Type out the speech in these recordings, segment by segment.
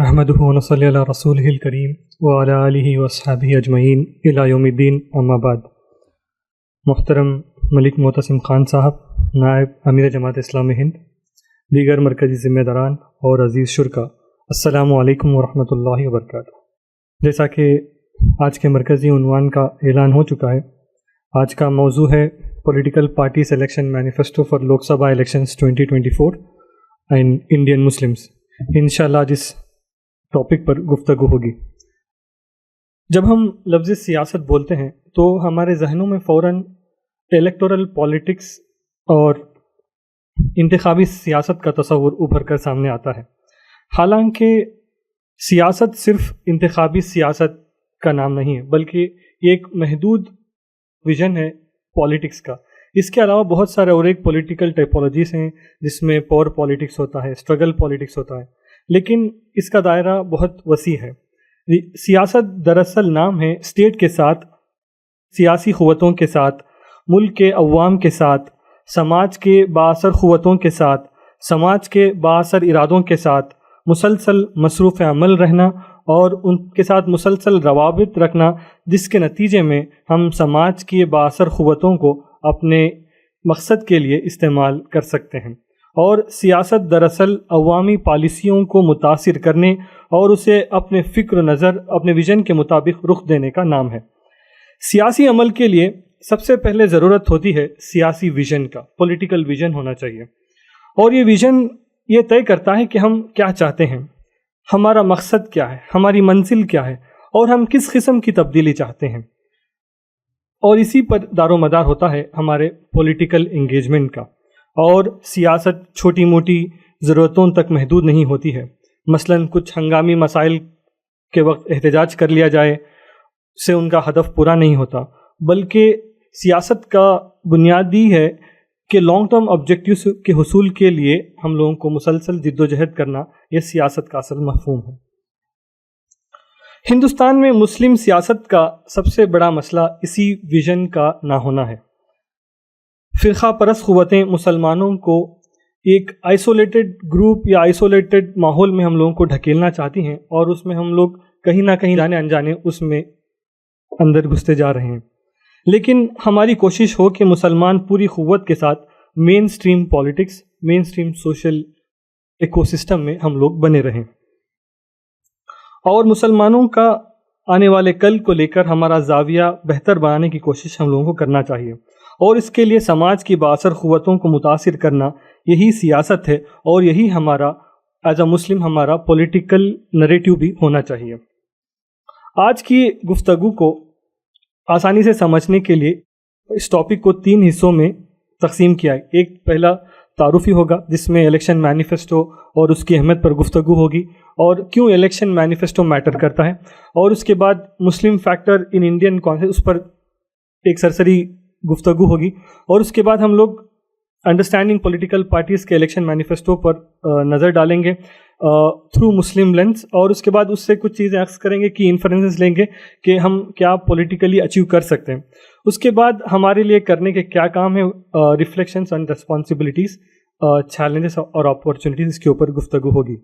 نحمده ونصلي على رسوله الكريم وعلى آله وصحبه اجمعین الی یوم الدین اما بعد۔ محترم ملک معتصم خان صاحب، نائب امیر جماعت اسلامی ہند، دیگر مرکزی ذمہ داران اور عزیز شرکا، السلام علیکم ورحمۃ اللہ وبرکاتہ۔ جیسا کہ آج کے مرکزی عنوان کا اعلان ہو چکا ہے، آج کا موضوع ہے political parties election manifesto for Lok Sabha elections 2024 and Indian Muslims. انشاءاللہ آج اس ٹاپک پر گفتگو ہوگی۔ جب ہم لفظ سیاست بولتے ہیں تو ہمارے ذہنوں میں فوراً الیکٹورل پالیٹکس اور انتخابی سیاست کا تصور ابھر کر سامنے آتا ہے۔ حالانکہ سیاست صرف انتخابی سیاست کا نام نہیں ہے، بلکہ یہ ایک محدود ویژن ہے پالیٹکس کا۔ اس کے علاوہ بہت سارے اور ایک پولیٹیکل ٹائپولوجیز ہیں جس میں پاور پالیٹکس ہوتا ہے، اسٹرگل پالیٹکس ہوتا ہے، لیکن اس کا دائرہ بہت وسیع ہے۔ سیاست دراصل نام ہے اسٹیٹ کے ساتھ، سیاسی قوتوں کے ساتھ، ملک کے عوام کے ساتھ، سماج کے بااثر قوتوں کے ساتھ، سماج کے بااثر ارادوں کے ساتھ مسلسل مصروف عمل رہنا اور ان کے ساتھ مسلسل روابط رکھنا، جس کے نتیجے میں ہم سماج کی بااثر قوتوں کو اپنے مقصد کے لیے استعمال کر سکتے ہیں۔ اور سیاست دراصل عوامی پالیسیوں کو متاثر کرنے اور اسے اپنے فکر و نظر، اپنے ویژن کے مطابق رخ دینے کا نام ہے۔ سیاسی عمل کے لیے سب سے پہلے ضرورت ہوتی ہے سیاسی ویژن کا، پولیٹیکل ویژن ہونا چاہیے، اور یہ ویژن یہ طے کرتا ہے کہ ہم کیا چاہتے ہیں، ہمارا مقصد کیا ہے، ہماری منزل کیا ہے، اور ہم کس قسم کی تبدیلی چاہتے ہیں، اور اسی پر دار و مدار ہوتا ہے ہمارے پولیٹیکل انگیجمنٹ کا۔ اور سیاست چھوٹی موٹی ضرورتوں تک محدود نہیں ہوتی ہے۔ مثلاً کچھ ہنگامی مسائل کے وقت احتجاج کر لیا جائے سے ان کا ہدف پورا نہیں ہوتا، بلکہ سیاست کا بنیادی ہے کہ لانگ ٹرم آبجیکٹیوز کے حصول کے لیے ہم لوگوں کو مسلسل جد و جہد کرنا، یہ سیاست کا اصل مفہوم ہے۔ ہندوستان میں مسلم سیاست کا سب سے بڑا مسئلہ اسی ویژن کا نہ ہونا ہے۔ فرقہ پرست قوتیں مسلمانوں کو ایک آئسولیٹڈ گروپ یا آئسولیٹڈ ماحول میں ہم لوگوں کو ڈھکیلنا چاہتی ہیں، اور اس میں ہم لوگ کہیں نہ کہیں جانے انجانے اس میں اندر گھستے جا رہے ہیں۔ لیکن ہماری کوشش ہو کہ مسلمان پوری قوت کے ساتھ مین اسٹریم پالیٹکس، مین اسٹریم سوشل ایکو سسٹم میں ہم لوگ بنے رہیں، اور مسلمانوں کا آنے والے کل کو لے کر ہمارا زاویہ بہتر بنانے کی کوشش ہم لوگوں کو کرنا چاہیے، اور اس کے لیے سماج کی بااثر قوتوں کو متاثر کرنا یہی سیاست ہے، اور یہی ہمارا ایز اے مسلم ہمارا پولیٹیکل نریٹیو بھی ہونا چاہیے۔ آج کی گفتگو کو آسانی سے سمجھنے کے لیے اس ٹاپک کو 3 حصوں میں تقسیم کیا ہے۔ ایک پہلا تعارفی ہوگا جس میں الیکشن مینیفیسٹو اور اس کی اہمیت پر گفتگو ہوگی، اور کیوں الیکشن مینیفیسٹو میٹر کرتا ہے، اور اس کے بعد مسلم فیکٹر ان انڈین کانسیپٹ، اس پر ایک سرسری گفتگو ہوگی، اور اس کے بعد ہم لوگ انڈرسٹینڈنگ پولیٹیکل پارٹیز کے الیکشن مینیفیسٹو پر نظر ڈالیں گے تھرو مسلم لینس، اور اس کے بعد اس سے کچھ چیزیں عکس کریں گے، کی انفرنسز لیں گے کہ ہم کیا پولیٹیکلی اچیو کر سکتے ہیں۔ اس کے بعد ہمارے لیے کرنے کے کیا کام ہے، ریفلیکشنز اینڈ ریسپانسبلٹیز، چیلنجز اور اپارچونیٹیز، اس کے اوپر گفتگو ہوگی۔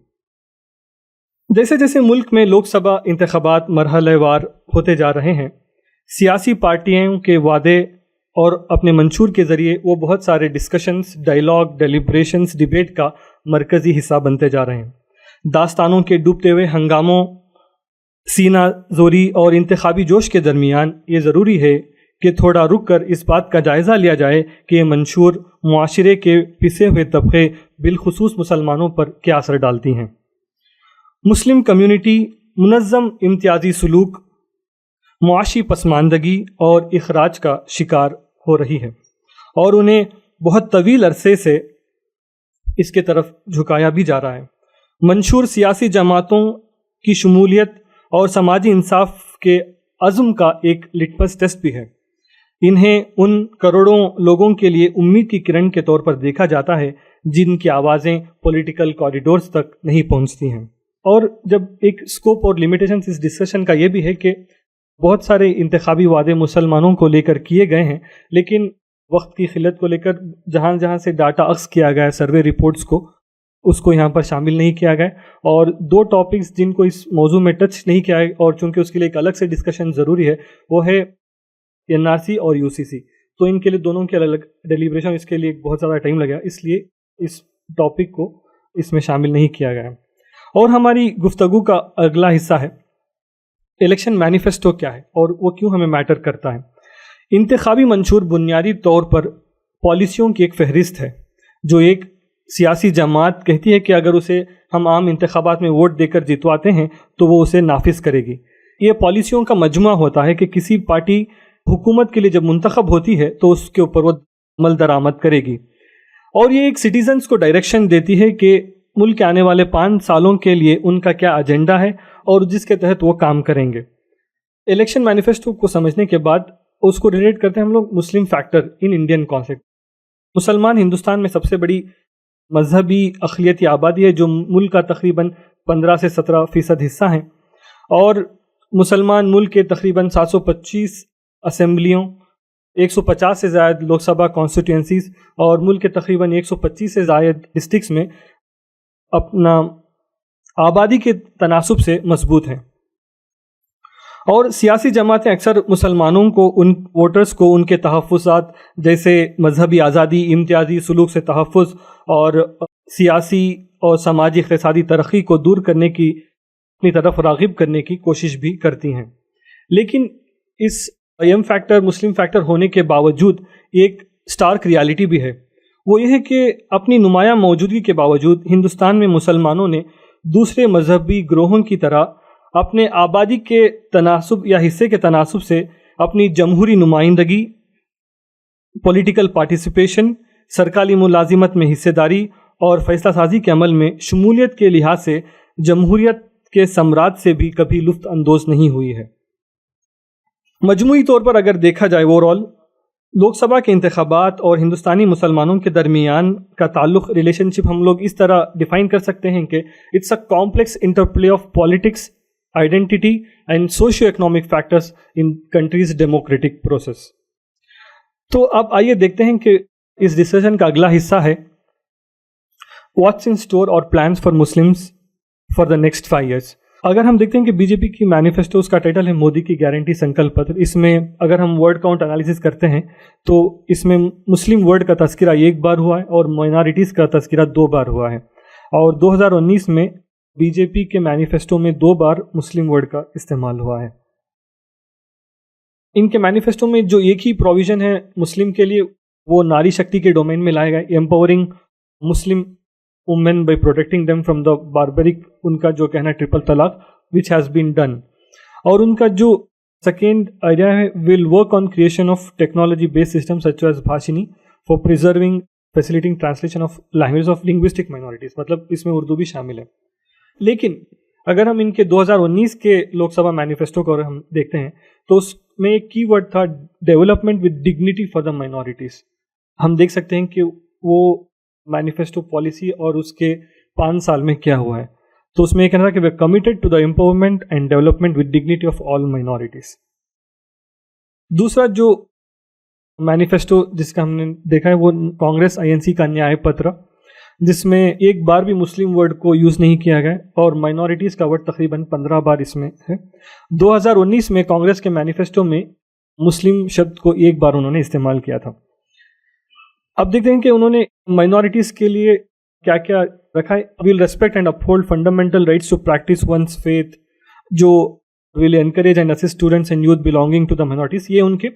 جیسے جیسے ملک میں لوک سبھا انتخابات مرحلہ وار ہوتے جا رہے ہیں، سیاسی پارٹیوں کے وعدے اور اپنے منشور کے ذریعے وہ بہت سارے ڈسکشنز، ڈائیلاگ، ڈیلیبریشنز، ڈیبیٹ کا مرکزی حصہ بنتے جا رہے ہیں۔ داستانوں کے ڈوبتے ہوئے ہنگاموں، سینہ زوری اور انتخابی جوش کے درمیان یہ ضروری ہے کہ تھوڑا رک کر اس بات کا جائزہ لیا جائے کہ یہ منشور معاشرے کے پسے ہوئے طبقے بالخصوص مسلمانوں پر کیا اثر ڈالتی ہیں۔ مسلم کمیونٹی منظم امتیازی سلوک، معاشی پسماندگی اور اخراج کا شکار ہو رہی ہے، اور انہیں بہت طویل عرصے سے اس کے طرف جھکایا بھی جا رہا ہے۔ منشور سیاسی جماعتوں کی شمولیت اور سماجی انصاف کے عزم کا ایک لٹمس ٹیسٹ بھی ہے۔ انہیں ان کروڑوں لوگوں کے لیے امید کی کرن کے طور پر دیکھا جاتا ہے جن کی آوازیں پولیٹیکل کوریڈورز تک نہیں پہنچتی ہیں۔ اور جب ایک اسکوپ اور لمیٹیشنز اس ڈسکشن کا یہ بھی ہے کہ بہت سارے انتخابی وعدے مسلمانوں کو لے کر کیے گئے ہیں، لیکن وقت کی قلت کو لے کر جہاں جہاں سے ڈاٹا اخذ کیا گیا ہے، سروے رپورٹس کو، اس کو یہاں پر شامل نہیں کیا گیا، اور 2 ٹاپکس جن کو اس موضوع میں ٹچ نہیں کیا ہے اور چونکہ اس کے لیے ایک الگ سے ڈسکشن ضروری ہے وہ ہے NRC اور UCC. تو ان کے لیے دونوں کے الگ ڈیلیبریشن، اس کے لیے بہت زیادہ ٹائم لگا، اس لیے اس ٹاپک کو اس میں شامل نہیں کیا گیا. اور ہماری گفتگو کا اگلا حصہ ہے الیکشن مینیفیسٹو کیا ہے اور وہ کیوں ہمیں میٹر کرتا ہے. انتخابی منشور بنیادی طور پر پالیسیوں کی ایک فہرست ہے جو ایک سیاسی جماعت کہتی ہے کہ اگر اسے ہم عام انتخابات میں ووٹ دے کر جتواتے ہیں تو وہ اسے نافذ کرے گی. یہ پالیسیوں کا مجموعہ ہوتا ہے کہ کسی پارٹی حکومت کے لیے جب منتخب ہوتی ہے تو اس کے اوپر وہ عمل درآمد کرے گی، اور یہ ایک سٹیزنز کو ڈائریکشن دیتی ہے کہ ملک کے آنے والے 5 سالوں کے لیے ان کا کیا ایجنڈا ہے اور جس کے تحت وہ کام کریں گے. الیکشن مینیفیسٹو کو سمجھنے کے بعد اس کو ریلیٹ کرتے ہیں ہم لوگ مسلم فیکٹر ان انڈین کانسیپٹ. مسلمان ہندوستان میں سب سے بڑی مذہبی اقلیتی آبادی ہے جو ملک کا تقریباً 15 سے 17% حصہ ہیں، اور مسلمان ملک کے تقریباً 725 اسمبلیوں، 150 سے زائد لوک سبھا کانسٹیٹوئنسیز اور ملک کے تقریباً 125 سے زائد ڈسٹرکٹس میں اپنا آبادی کے تناسب سے مضبوط ہیں. اور سیاسی جماعتیں اکثر مسلمانوں کو، ان ووٹرز کو ان کے تحفظات جیسے مذہبی آزادی، امتیازی سلوک سے تحفظ اور سیاسی اور سماجی اقتصادی ترقی کو دور کرنے کی اپنی طرف راغب کرنے کی کوشش بھی کرتی ہیں. لیکن اس اہم فیکٹر مسلم فیکٹر ہونے کے باوجود ایک سٹارک ریالٹی بھی ہے، وہ یہ ہے کہ اپنی نمایاں موجودگی کے باوجود ہندوستان میں مسلمانوں نے دوسرے مذہبی گروہوں کی طرح اپنے آبادی کے تناسب یا حصے کے تناسب سے اپنی جمہوری نمائندگی، پولیٹیکل پارٹیسپیشن، سرکاری ملازمت میں حصہ داری اور فیصلہ سازی کے عمل میں شمولیت کے لحاظ سے جمہوریت کے ثمرات سے بھی کبھی لطف اندوز نہیں ہوئی ہے. مجموعی طور پر اگر دیکھا جائے اوور آل لوک سبھا کے انتخابات اور ہندوستانی مسلمانوں کے درمیان کا تعلق، ریلیشن شپ ہم لوگ اس طرح ڈیفائن کر سکتے ہیں کہ it's a complex interplay of politics, identity and socio economic factors in countries democratic process. تو اب آئیے دیکھتے ہیں کہ اس ڈسکشن کا اگلا حصہ ہے واٹس ان اسٹور اور plans for Muslims for the next 5 years. اگر ہم دیکھتے ہیں کہ بی جے پی کی مینیفیسٹو، اس کا ٹائٹل ہے مودی کی گارنٹی سنکلپ پتر. اس میں اگر ہم ورڈ کاؤنٹ انالیسس کرتے ہیں تو اس میں مسلم ورڈ کا تذکرہ 1 بار ہوا ہے اور مائنارٹیز کا تذکرہ 2 بار ہوا ہے، اور 2019 میں بی جے پی کے مینیفیسٹو میں 2 بار مسلم ورڈ کا استعمال ہوا ہے. ان کے مینیفیسٹو میں جو ایک ہی پروویژن ہے مسلم کے لیے وہ ناری شکتی کے ڈومین میں لائے گئے، empowering Muslim women by protecting them from the barbaric, ان کا جو کہنا ہے ٹرپل طلاق وچ ہیز بین ڈن. اور ان کا جو سیکنڈ آئیڈیا ہے will work on creation of technology base system such as Bhashini for preserving facilitating translation of language of linguistic minorities, مطلب اس میں اردو بھی شامل ہے. لیکن اگر ہم ان کے 2019 کے لوک سبھا مینیفیسٹو کو اگر ہم دیکھتے ہیں تو اس میں ایک کی ورڈ تھا development with dignity for the minorities. ہم دیکھ سکتے ہیں کہ وہ مینیفیسٹو پالیسی اور اس کے 5 سال میں کیا ہوا ہے. تو اس میں یہ کہنا تھا کہ we are committed to the empowerment and development with dignity of all minorities. دوسرا جو مینیفیسٹو جس کا ہم نے دیکھا ہے وہ کانگریس INC کا نیائے پتر، جس میں ایک بار بھی مسلم ورڈ کو یوز نہیں کیا گیا اور مائنورٹیز کا ورڈ تقریباً 15 بار اس میں ہے. 2019 میں کانگریس کے مینیفیسٹو میں مسلم شبد کو 1 بار انہوں نے استعمال کیا تھا. اب دیکھتے ہیں کہ انہوں نے مائنورٹیز کے لیے کیا کیا رکھا ہے. Will respect and uphold fundamental rights to practise one's faith, جو will encourage and assist students and youth belonging to the minorities, یہ ان کے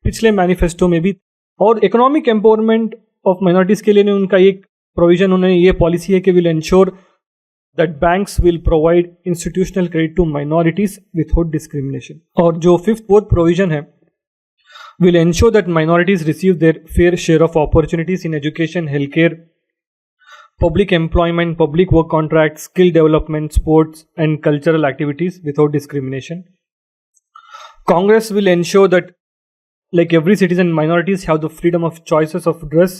پچھلے مینیفیسٹو میں بھی. اور اکنامک امپاورمنٹ آف مائنورٹیز کے لیے ان کا ایک پروویژن، انہوں نے یہ پالیسی ہے کہ we'll ensure that banks will provide institutional credit to minorities without discrimination. اور جو 5th پروویژن ہے will ensure that minorities receive their fair share of opportunities in education, healthcare, public employment, public work contracts, skill development, sports and cultural activities without discrimination. Congress will ensure that like every citizen, minorities have the freedom of choices of dress.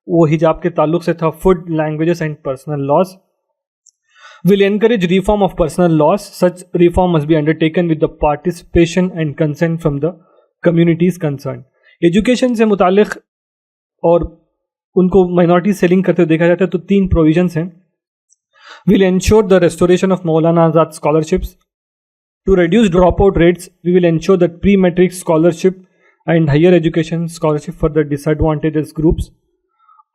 وہ ہجاب کے تعلق سے تھا. food, languages and personal laws. Will encourage reform of personal laws. Such reform must be undertaken with the participation and consent from the communities concern. Education سے متعلق اور ان کو minority سے لنک کرتے ہوئے دیکھا جاتا ہے تو 3 پروویژنس ہیں. will ensure the restoration of Maulana Azad scholarships. To reduce dropout rates, we will ensure that pre-matric scholarship and higher education scholarship for the disadvantaged groups.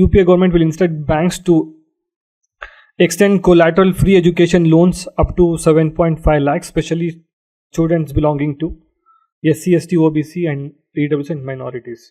UPA government will instruct banks to extend collateral free education loans up to 7.5 lakhs, especially students belonging to SC, ST, OBC and EWS and minorities.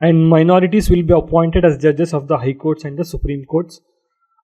and minorities will be appointed as judges of the high courts and the supreme courts.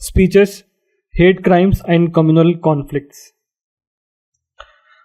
speeches, hate crimes and communal conflicts.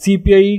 CPI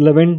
11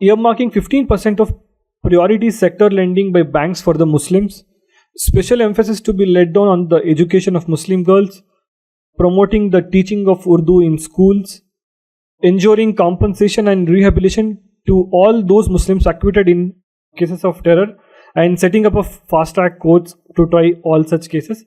earmarking 15% of priority sector lending by banks for the Muslims, special emphasis to be laid down on the education of Muslim girls, promoting the teaching of Urdu in schools, ensuring compensation and rehabilitation to all those Muslims acquitted in cases of terror, and setting up a fast track courts to try all such cases.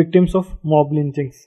victims of mob lynchings.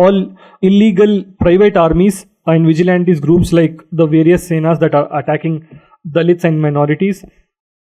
all illegal private armies and vigilantes groups like the various senas that are attacking Dalits and minorities.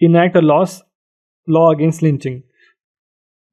enact a law against lynching.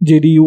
JDU,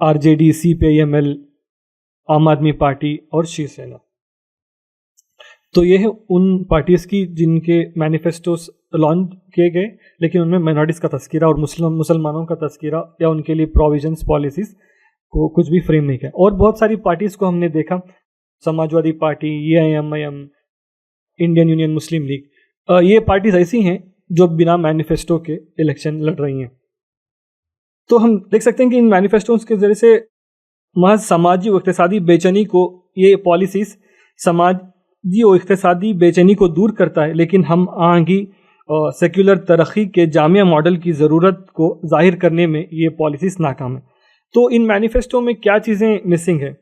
RJD, CPI-ML, عام آدمی party اور شیو سینا. تو یہ ہے ان parties کی جن کے مینیفیسٹوز launch کیے گئے لیکن ان میں مائنورٹیز کا تذکرہ اور مسلمانوں کا تذکرہ یا ان کے لیے پروویژنس پالیسیز کو کچھ بھی فریم نہیں کیا. اور بہت ساری پارٹیز کو ہم نے دیکھا، Samajwadi party, AIM، Indian Union Muslim League, یہ پارٹیز ایسی ہیں جو بنا مینیفیسٹو کے الیکشن لڑ رہی ہیں. تو ہم دیکھ سکتے ہیں کہ ان مینیفیسٹوز کے ذریعے سے محض سماجی و اقتصادی بے چینی کو، یہ پالیسیز سماجی و اقتصادی بے چینی کو دور کرتا ہے، لیکن ہم آگے سیکولر ترقی کے جامع ماڈل کی ضرورت کو ظاہر کرنے میں یہ پالیسیز ناکام ہیں. تو ان مینیفیسٹو میں کیا چیزیں مسنگ ہیں؟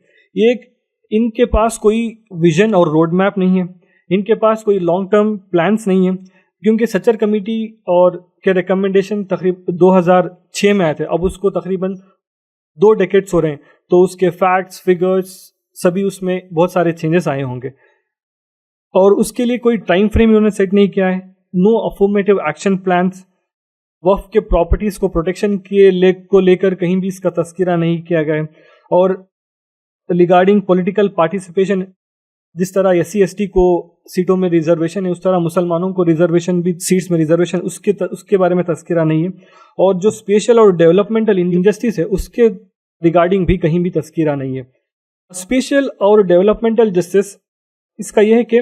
ان کے پاس کوئی ویژن اور روڈ میپ نہیں ہے، ان کے پاس کوئی لانگ ٹرم پلانس نہیں ہیں، کیونکہ سچر کمیٹی اور کے ریکمنڈیشن تقریباً 2006 میں آئے تھے، اب اس کو تقریباً 2 ڈیکیڈس ہو رہے ہیں، تو اس کے فیکٹس، فگرز سبھی اس میں بہت سارے چینجز آئے ہوں گے، اور اس کے لیے کوئی ٹائم فریم انہوں نے سیٹ نہیں کیا ہے. نو افرمیٹیو ایکشن پلانس. وقف کے پراپرٹیز کو پروٹیکشن کو لے کر کہیں بھی اس کا تذکرہ نہیں کیا گیا ہے. اور ریگارڈنگ پولیٹیکل پارٹیسپیشن، جس طرح SC/ST کو سیٹوں میں ریزرویشن ہے، اس طرح مسلمانوں کو ریزرویشن بھی، سیٹس میں ریزرویشن، اس کے بارے میں تذکرہ نہیں ہے. اور جو اسپیشل اور ڈیولپمنٹل انجسٹس ہے اس کے ریگارڈنگ بھی کہیں بھی تذکرہ نہیں ہے. اسپیشل اور ڈیولپمنٹل جسٹس، اس کا یہ ہے کہ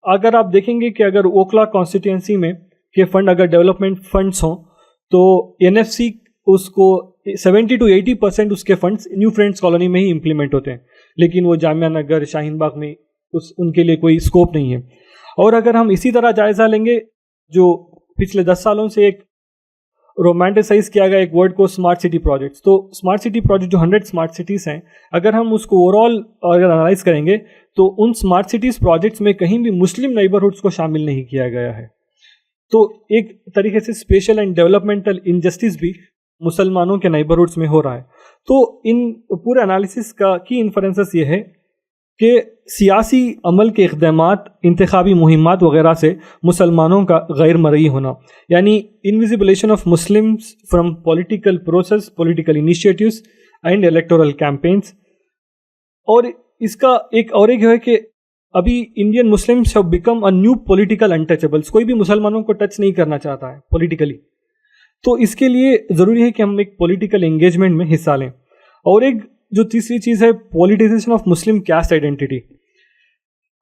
اگر آپ دیکھیں گے کہ اگر اوکھلا کانسٹیٹوئنسی میں کے فنڈ اگر ڈیولپمنٹ فنڈس ہوں تو NFC اس کو 70 to 80% اس کے فنڈس نیو فرینڈس کالونی میں ہی امپلیمنٹ ہوتے ہیں، لیکن وہ جامعہ نگر، شاہین باغ میں ان کے لیے کوئی اسکوپ نہیں ہے. اور اگر ہم اسی طرح جائزہ لیں گے، جو پچھلے 10 سالوں سے ایک رومانٹیسائز کیا گیا ایک ورڈ کو اسمارٹ سٹی پروجیکٹس، تو اسمارٹ سٹی پروجیکٹ جو 100 اسمارٹ سٹیز ہیں، اگر ہم اس کو اوور آل اگر انالائز کریں گے تو ان اسمارٹ سٹیز پروجیکٹس میں کہیں بھی مسلم نیبرہڈس کو شامل نہیں کیا گیا ہے. تو ایک طریقے سے اسپیشل اینڈ ڈیولپمنٹل انجسٹس بھی مسلمانوں کے نیبرہڈس میں ہو رہا ہے. تو ان پورے انالیسس کا کی انفرنسز یہ ہے کہ سیاسی عمل کے اقدامات، انتخابی مہمات وغیرہ سے مسلمانوں کا غیر مرئی ہونا، یعنی invisibilisation of Muslims from political process, political initiatives and electoral campaigns. اور اس کا ایک ہے کہ ابھی Indian Muslims have become a new political untouchables. کوئی بھی مسلمانوں کو ٹچ نہیں کرنا چاہتا ہے پولیٹیکلی. تو اس کے لیے ضروری ہے کہ ہم ایک پولیٹیکل انگیجمنٹ میں حصہ لیں. اور ایک جو تیسری چیز ہے، پولیٹیزیشن آف مسلم کاسٹ آئیڈینٹی.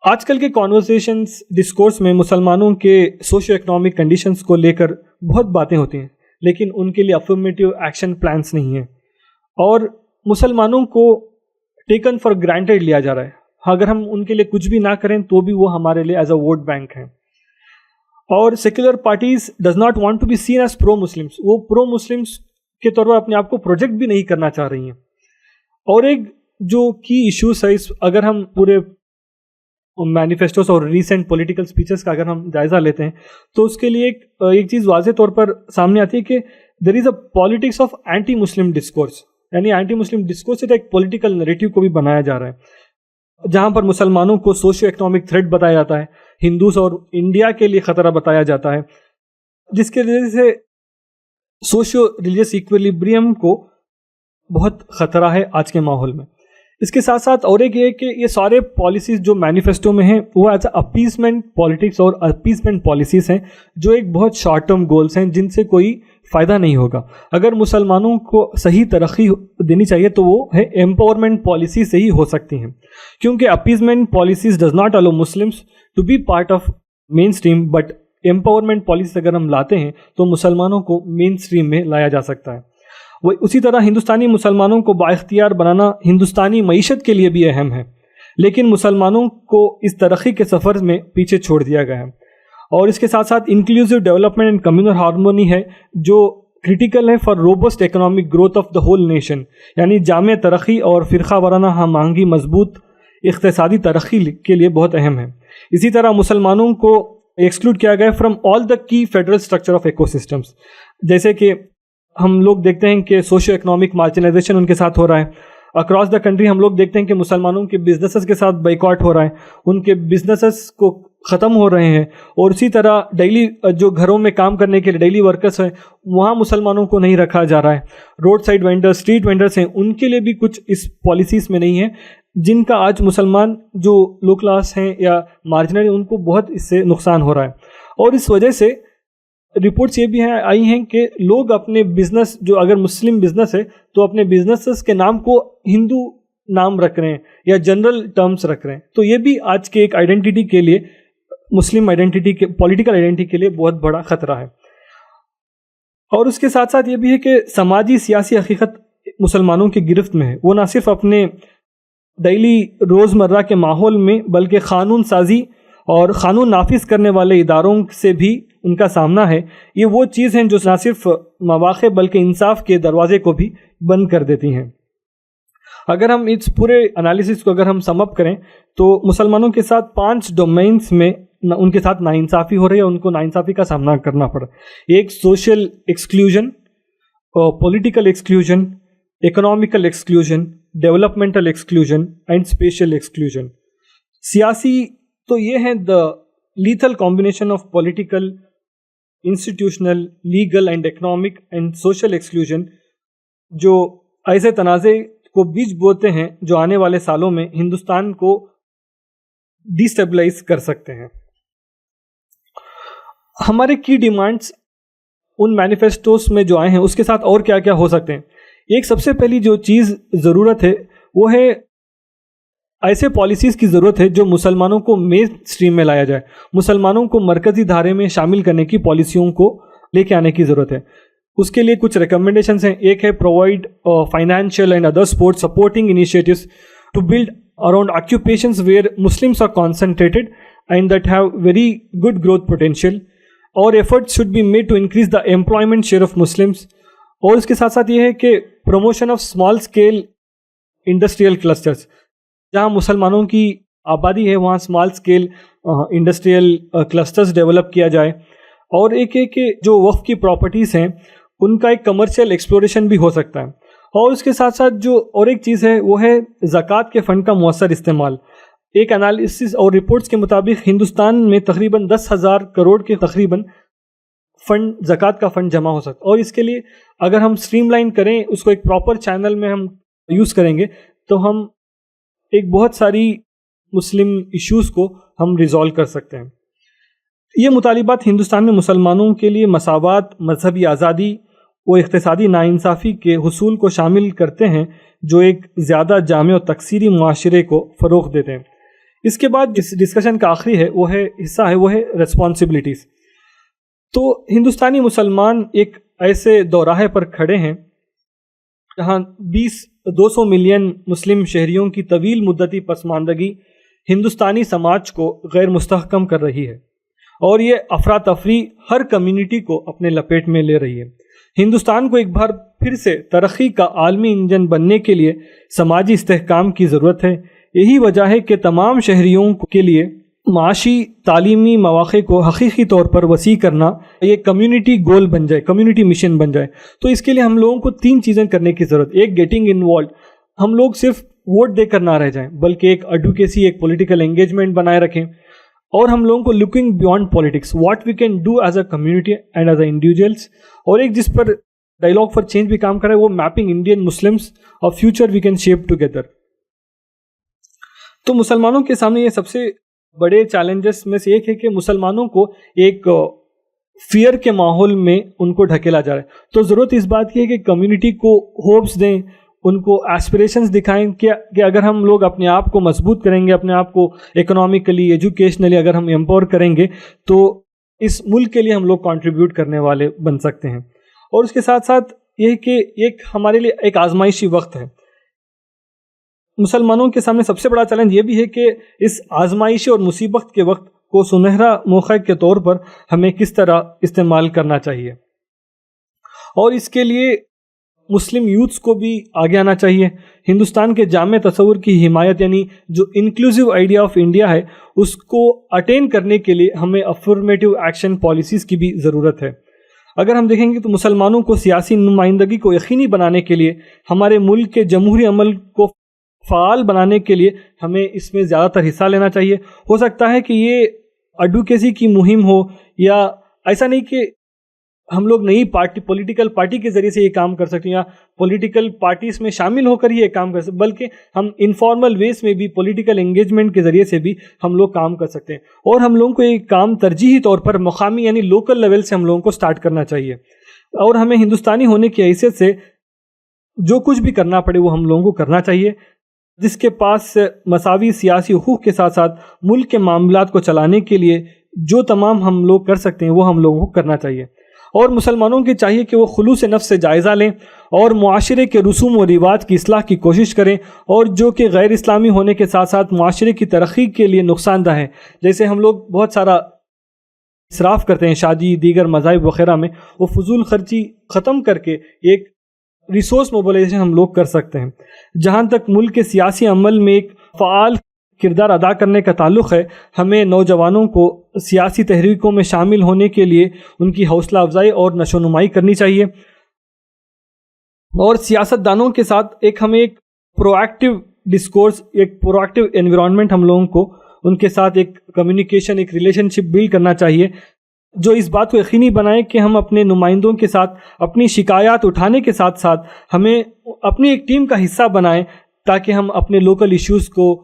آج کل کے کانورسیشنز، ڈسکورس میں مسلمانوں کے سوشو اکنامک کنڈیشنز کو لے کر بہت باتیں ہوتی ہیں، لیکن ان کے لیے افرمیٹیو ایکشن پلانس نہیں ہیں، اور مسلمانوں کو ٹیکن فار گرانٹیڈ لیا جا رہا ہے. اگر ہم ان کے لیے کچھ بھی نہ کریں تو بھی وہ ہمارے لیے ایز اے ووٹ بینک ہیں. اور secular parties does not want to be seen as pro Muslims. وہ پرو مسلمس کے طور پر اپنے آپ کو پروجیکٹ بھی نہیں کرنا چاہ رہی ہیں. اور ایک جو کی ایشوز ہے، اگر ہم پورے مینیفیسٹوز اور ریسنٹ پولیٹیکل اسپیچز کا اگر ہم جائزہ لیتے ہیں تو اس کے لیے ایک چیز واضح طور پر سامنے آتی ہے کہ there is a politics of anti Muslim discourse. یعنی اینٹی مسلم ڈسکورس سے ایک پولیٹیکل نیریٹو کو بھی بنایا جا رہا ہے، جہاں پر مسلمانوں کو سوشو اکنامک تھریٹ بتایا جاتا ہے، ہندوز اور انڈیا کے لیے خطرہ بتایا جاتا ہے، جس کے وجہ سے سوشو ریلیجس ایکویلیبریم کو بہت خطرہ ہے آج کے ماحول میں. اس کے ساتھ ساتھ اور ایک یہ کہ یہ سارے پالیسیز جو مینیفیسٹو میں ہیں وہ ایز اے اپیسمنٹ پالیٹکس اور اپیسمنٹ پالیسیز ہیں، جو ایک بہت شارٹ ٹرم گولز ہیں جن سے کوئی فائدہ نہیں ہوگا. اگر مسلمانوں کو صحیح ترقی دینی چاہیے تو وہ ہے ایمپاورمنٹ پالیسی سے ہی ہو سکتی ہیں، کیونکہ appeasement policies does not allow Muslims to be part of mainstream, but empowerment policy اگر ہم لاتے ہیں تو مسلمانوں کو مین اسٹریم میں لایا جا سکتا ہے. وہ اسی طرح ہندوستانی مسلمانوں کو بااختیار بنانا ہندوستانی معیشت کے لیے بھی اہم ہے، لیکن مسلمانوں کو اس ترقی کے سفر میں پیچھے چھوڑ دیا گیا ہے. اور اس کے ساتھ ساتھ inclusive development and communal harmony ہے جو کریٹیکل ہے for robust economic growth of the whole nation. یعنی جامع ترقی اور فرقہ وارانہ ہم آہنگی مضبوط اقتصادی ترقی کے لیے بہت اہم ہے. اسی طرح مسلمانوں کو ایکسکلوڈ کیا گیا from all the key federal structure of ecosystems. جیسے کہ ہم لوگ دیکھتے ہیں کہ سوشو اکنامک مارجنائزیشن ان کے ساتھ ہو رہا ہے. اکراس دا کنٹری ہم لوگ دیکھتے ہیں کہ مسلمانوں کے بزنسز کے ساتھ بائیکاٹ ہو رہا ہے، ان کے بزنسز کو ختم ہو رہے ہیں. اور اسی طرح ڈیلی جو گھروں میں کام کرنے کے لیے ڈیلی ورکرس ہیں وہاں مسلمانوں کو نہیں رکھا جا رہا ہے. Road side vendor, street vendors ہیں، ان کے لیے بھی کچھ اس پالیسیز میں نہیں ہے، جن کا آج مسلمان جو لو کلاس ہیں یا مارجنل ہیں ان کو بہت اس سے نقصان ہو رہا ہے. اور اس وجہ سے رپورٹس یہ بھی آئی ہیں کہ لوگ اپنے بزنس جو اگر مسلم بزنس ہے تو اپنے بزنسز کے نام کو ہندو نام رکھ رہے ہیں یا جنرل ٹرمز رکھ رہے ہیں. تو یہ بھی آج کے ایک آئیڈینٹی کے لیے, مسلم آئیڈینٹی کے, پولیٹیکل آئیڈینٹی کے لیے بہت بڑا خطرہ ہے. اور اس کے ساتھ ساتھ یہ بھی ہے کہ سماجی سیاسی حقیقت مسلمانوں کی گرفت میں ہے. وہ نہ صرف اپنے ڈیلی روزمرہ کے ماحول میں بلکہ قانون سازی اور قانون نافذ کرنے والے اداروں سے بھی ان کا سامنا ہے. یہ وہ چیز ہیں جو نہ صرف مواقع بلکہ انصاف کے دروازے کو بھی بند کر دیتی ہیں. اگر ہم اس پورے انالیسس کو اگر ہم سم اپ کریں تو مسلمانوں کے ساتھ 5 ڈومینز میں ان کے ساتھ ناانصافی ہو رہی ہے, ان کو ناانصافی کا سامنا کرنا پڑا. ایک social exclusion, political exclusion, economical exclusion, developmental exclusion and spatial exclusion. سیاسی تو یہ ہے the lethal combination of political, institutional, legal and economic and social exclusion, جو ایسے تنازع کو بیچ بوتے ہیں جو آنے والے سالوں میں ہندوستان کو ڈیسٹیبلائز کر سکتے ہیں. ہمارے کی ڈیمانڈس ان مینیفیسٹوز میں جو آئے ہیں اس کے ساتھ اور کیا کیا ہو سکتے ہیں. ایک سب سے پہلی جو چیز ضرورت ہے وہ ہے ایسے پالیسیز کی ضرورت ہے جو مسلمانوں کو مین اسٹریم میں لایا جائے. مسلمانوں کو مرکزی دھارے میں شامل کرنے کی پالیسیوں کو لے کے آنے کی ضرورت ہے. اس کے لیے کچھ ریکمنڈیشنز ہیں. ایک ہے provide financial and other supporting initiatives to build around occupations where Muslims are concentrated and that have very good growth potential. اور efforts should be made to increase the employment share of Muslims. اور اس کے ساتھ ساتھ یہ ہے کہ promotion of small scale industrial clusters. جہاں مسلمانوں کی آبادی ہے وہاں small scale industrial clusters develop کیا جائے. اور ایک ہے کہ جو وقف کی پراپرٹیز ہیں ان کا ایک کمرشل ایکسپلوریشن بھی ہو سکتا ہے. اور اس کے ساتھ ساتھ جو اور ایک چیز ہے وہ ہے زکوٰۃ کے فنڈ کا مؤثر استعمال. ایک انالیسس اور رپورٹس کے مطابق ہندوستان میں تقریباً 10,000 کروڑ کے تقریباً فنڈ, زکوٰۃ کا فنڈ جمع ہو سکتا ہے. اور اس کے لیے اگر ہم اسٹریم لائن کریں, اس کو ایک پراپر چینل میں ہم یوز کریں گے تو ہم ایک بہت ساری مسلم ایشوز کو ہم ریزالو کر سکتے ہیں. یہ مطالبات ہندوستان میں مسلمانوں کے لیے مساوات, مذہبی آزادی و اقتصادی ناانصافی کے حصول کو شامل کرتے ہیں جو ایک زیادہ جامع و تکثیری معاشرے کو فروغ دیتے ہیں. اس کے بعد جس ڈسکشن کا آخری ہے وہ ہے حصہ ہے وہ ہے ریسپانسبلٹیز. تو ہندوستانی مسلمان ایک ایسے دوراہے پر کھڑے ہیں جہاں 200 ملین مسلم شہریوں کی طویل مدتی پسماندگی ہندوستانی سماج کو غیر مستحکم کر رہی ہے اور یہ افراتفری ہر کمیونٹی کو اپنے لپیٹ میں لے رہی ہے. ہندوستان کو ایک بار پھر سے ترقی کا عالمی انجن بننے کے لیے سماجی استحکام کی ضرورت ہے. یہی وجہ ہے کہ تمام شہریوں کے لیے معاشی تعلیمی مواقع کو حقیقی طور پر وسیع کرنا یہ کمیونٹی گول بن جائے, کمیونٹی مشن بن جائے. تو اس کے لیے ہم لوگوں کو 3 چیزیں کرنے کی ضرورت. ایک, گیٹنگ انوالوڈ. ہم لوگ صرف ووٹ دے کر نہ رہ جائیں بلکہ ایک ایڈوکیسی, ایک پولیٹیکل انگیجمنٹ بنائے رکھیں. اور ہم لوگوں کو looking beyond politics, what we can do as a community and as اے انڈیویجولس. اور ایک جس پر ڈائلاگ فار چینج بھی کام کرے وہ میپنگ انڈین مسلمس اور future we can shape together. تو مسلمانوں کے سامنے یہ سب سے بڑے چیلنجز میں سے ایک ہے کہ مسلمانوں کو ایک فیئر کے ماحول میں ان کو ڈھکیلا جا رہا ہے. تو ضرورت اس بات کی ہے کہ کمیونٹی کو ہوپس دیں, ان کو ایسپریشنز دکھائیں کہ اگر ہم لوگ اپنے آپ کو مضبوط کریں گے, اپنے آپ کو اکنامکلی, ایجوکیشنلی اگر ہم امپاور کریں گے تو اس ملک کے لیے ہم لوگ کنٹریبیوٹ کرنے والے بن سکتے ہیں. اور اس کے ساتھ ساتھ یہ کہ ایک ہمارے لیے ایک آزمائشی وقت ہے. مسلمانوں کے سامنے سب سے بڑا چیلنج یہ بھی ہے کہ اس آزمائشی اور مصیبت کے وقت کو سنہرا موقع کے طور پر ہمیں کس طرح استعمال کرنا چاہیے. اور اس کے لیے مسلم یوتھس کو بھی آگے آنا چاہیے. ہندوستان کے جامع تصور کی حمایت یعنی جو انکلوسیو آئیڈیا آف انڈیا ہے اس کو اٹین کرنے کے لیے ہمیں افرمیٹیو ایکشن پالیسیز کی بھی ضرورت ہے. اگر ہم دیکھیں گے تو مسلمانوں کو سیاسی نمائندگی کو یقینی بنانے کے لیے, ہمارے ملک کے جمہوری عمل کو فعال بنانے کے لیے ہمیں اس میں زیادہ تر حصہ لینا چاہیے. ہو سکتا ہے کہ یہ ایڈوکیسی کی مہم ہو, یا ایسا نہیں کہ ہم لوگ نئی پولیٹیکل پارٹی کے ذریعے سے یہ کام کر سکتے ہیں یا پولیٹیکل پارٹیز میں شامل ہو کر یہ کام کر سکتے ہیں، بلکہ ہم انفارمل ویز میں بھی پولیٹیکل انگیجمنٹ کے ذریعے سے بھی ہم لوگ کام کر سکتے ہیں. اور ہم لوگوں کو یہ کام ترجیحی طور پر مقامی یعنی لوکل لیول سے ہم لوگوں کو سٹارٹ کرنا چاہیے. اور ہمیں ہندوستانی ہونے کی حیثیت سے جو کچھ بھی کرنا پڑے وہ ہم لوگوں کو کرنا چاہیے. جس کے پاس مساوی سیاسی حقوق کے ساتھ ساتھ ملک کے معاملات کو چلانے کے لیے جو تمام ہم لوگ کر سکتے ہیں وہ ہم لوگوں کو کرنا چاہیے. اور مسلمانوں کی چاہیے کہ وہ خلوص نفس سے جائزہ لیں اور معاشرے کے رسوم و رواج کی اصلاح کی کوشش کریں، اور جو کہ غیر اسلامی ہونے کے ساتھ ساتھ معاشرے کی ترقی کے لیے نقصان دہ ہے. جیسے ہم لوگ بہت سارا اسراف کرتے ہیں شادی دیگر مذاہب وغیرہ میں، وہ فضول خرچی ختم کر کے ایک ریسورس موبلائزیشن ہم لوگ کر سکتے ہیں. جہاں تک ملک کے سیاسی عمل میں ایک فعال کردار ادا کرنے کا تعلق ہے، ہمیں نوجوانوں کو سیاسی تحریکوں میں شامل ہونے کے لیے ان کی حوصلہ افزائی اور نشو و نمائی کرنی چاہیے. اور سیاست دانوں کے ساتھ ہمیں ایک پرو ایکٹیو ڈسکورس، ایک پرو ایکٹیو انوائرمنٹ ہم لوگوں کو ان کے ساتھ ایک کمیونیکیشن، ایک ریلیشن شپ بلڈ کرنا چاہیے، جو اس بات کو یقینی بنائے کہ ہم اپنے نمائندوں کے ساتھ اپنی شکایات اٹھانے کے ساتھ ساتھ ہمیں اپنی ایک ٹیم کا حصہ بنائیں تاکہ ہم اپنے لوکل ایشوز کو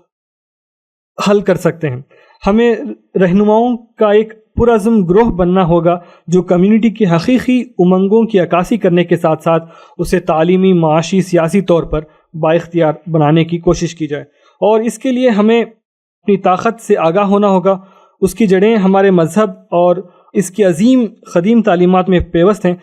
حل کر سکتے ہیں. ہمیں رہنماؤں کا ایک پرعزم گروہ بننا ہوگا جو کمیونٹی کی حقیقی امنگوں کی عکاسی کرنے کے ساتھ ساتھ اسے تعلیمی، معاشی، سیاسی طور پر بااختیار بنانے کی کوشش کی جائے. اور اس کے لیے ہمیں اپنی طاقت سے آگاہ ہونا ہوگا. اس کی جڑیں ہمارے مذہب اور اس کی عظیم قدیم تعلیمات میں پیوست ہیں.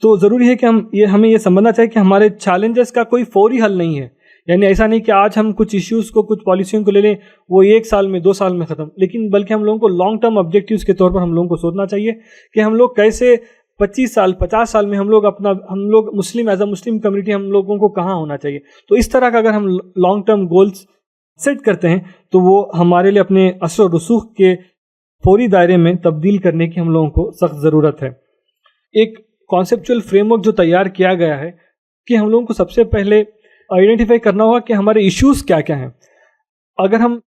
تو ضروری ہے کہ ہمیں یہ سمجھنا چاہیے کہ ہمارے چیلنجز کا کوئی فوری حل نہیں ہے. یعنی ایسا نہیں کہ آج ہم کچھ ایشوز کو، کچھ پالیسیوں کو لے لیں وہ 1 سال میں 2 سال میں ختم، لیکن بلکہ ہم لوگوں کو لانگ ٹرم آبجیکٹیوز کے طور پر ہم لوگوں کو سوچنا چاہیے کہ ہم لوگ کیسے 25 سال 50 سال میں ہم لوگ مسلم ایز اے مسلم کمیونٹی ہم لوگوں کو کہاں ہونا چاہیے. تو اس طرح کا اگر ہم لانگ ٹرم گولز سیٹ کرتے ہیں تو وہ ہمارے لیے اپنے اثر و رسوخ کے فوری دائرے میں تبدیل کرنے کی ہم لوگوں کو سخت ضرورت ہے. ایک کانسیپچول فریم ورک جو تیار کیا گیا ہے کہ ہم لوگوں کو سب سے پہلے آئیڈینٹیفائی کرنا ہوگا کہ ہمارے ایشوز کیا کیا ہیں. اگر ہم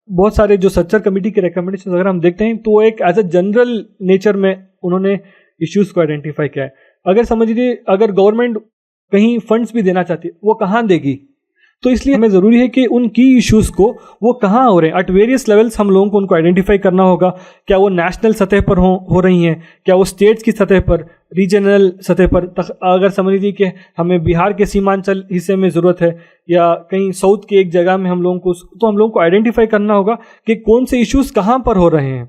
بہت سارے جو سچر کمیٹی کے ریکمنڈیشن اگر ہم دیکھتے ہیں تو وہ ایک ایز اے جنرل نیچر میں انہوں نے ایشوز کو آئیڈینٹیفائی کیا ہے. اگر سمجھ لیجیے اگر گورنمنٹ کہیں فنڈز بھی دینا چاہتی ہے وہ کہاں دے گی، تو اس لیے ہمیں ضروری ہے کہ ان کی ایشوز کو وہ کہاں ہو رہے ہیں ایٹ ویریس لیولز ہم لوگوں کو ان کو آئیڈینٹیفائی کرنا ہوگا. کیا وہ نیشنل سطح پر ہو رہی ہیں، کیا وہ اسٹیٹس کی سطح پر، ریجنل سطح پر. اگر سمجھ لیجیے کہ ہمیں بہار کے سیمانچل حصے میں ضرورت ہے یا کہیں ساؤتھ کی ایک جگہ میں ہم لوگوں کو، تو ہم لوگوں کو آئیڈینٹیفائی کرنا ہوگا کہ کون سے ایشوز کہاں پر ہو رہے ہیں.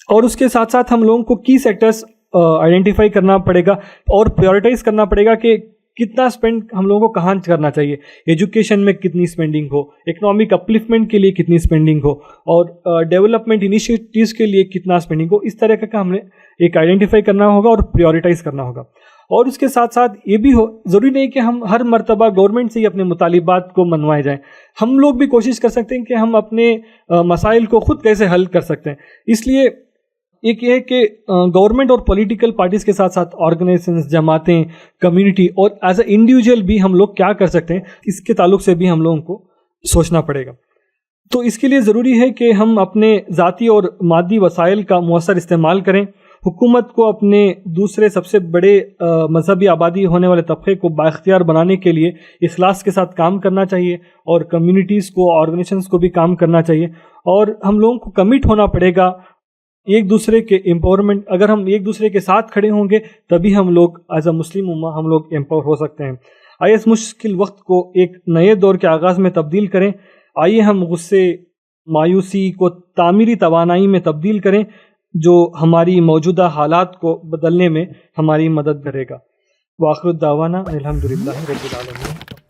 اور اس کے ساتھ ساتھ ہم لوگوں کو کی سیکٹرز آئیڈینٹیفائی کرنا پڑے گا اور پریورٹائز کرنا پڑے گا کہ کتنا اسپینڈ ہم لوگوں کو کہاں کرنا چاہیے. ایجوکیشن میں کتنی اسپینڈنگ ہو، اکنامک اپلفمنٹ کے لیے کتنی اسپینڈنگ ہو، اور ڈیولپمنٹ انیشیٹیوز کے لیے کتنا اسپینڈنگ ہو. اس طرح کا ہم نے ایک آئیڈینٹیفائی کرنا ہوگا اور پریورٹائز کرنا ہوگا. اور اس کے ساتھ ساتھ یہ بھی ضروری نہیں کہ ہم ہر مرتبہ گورنمنٹ سے ہی اپنے مطالبات کو منوائے جائیں. ہم لوگ بھی کوشش کر سکتے ہیں کہ ہم اپنے مسائل کو خود کیسے حل کر سکتے ہیں. اس لیے ایک یہ ہے کہ گورنمنٹ اور پولیٹیکل پارٹیز کے ساتھ ساتھ آرگنائزیشنز، جماعتیں، کمیونٹی اور ایز اے انڈیویجول بھی ہم لوگ کیا کر سکتے ہیں، اس کے تعلق سے بھی ہم لوگوں کو سوچنا پڑے گا. تو اس کے لیے ضروری ہے کہ ہم اپنے ذاتی اور مادی وسائل کا مؤثر استعمال کریں. حکومت کو اپنے دوسرے سب سے بڑے مذہبی آبادی ہونے والے طبقے کو بااختیار بنانے کے لیے اخلاص کے ساتھ کام کرنا چاہیے، اور کمیونٹیز کو، آرگنائزیشنز کو بھی کام کرنا چاہیے. اور ہم لوگوں کو کمٹ ہونا پڑے گا ایک دوسرے کے امپاورمنٹ. اگر ہم ایک دوسرے کے ساتھ کھڑے ہوں گے تبھی ہم لوگ ایز اے مسلم امہ ہم لوگ امپاور ہو سکتے ہیں. آئیے اس مشکل وقت کو ایک نئے دور کے آغاز میں تبدیل کریں. آئیے ہم غصے، مایوسی کو تعمیری توانائی میں تبدیل کریں جو ہماری موجودہ حالات کو بدلنے میں ہماری مدد کرے گا. وآخر دعوانا الحمدللہ رب العالمین.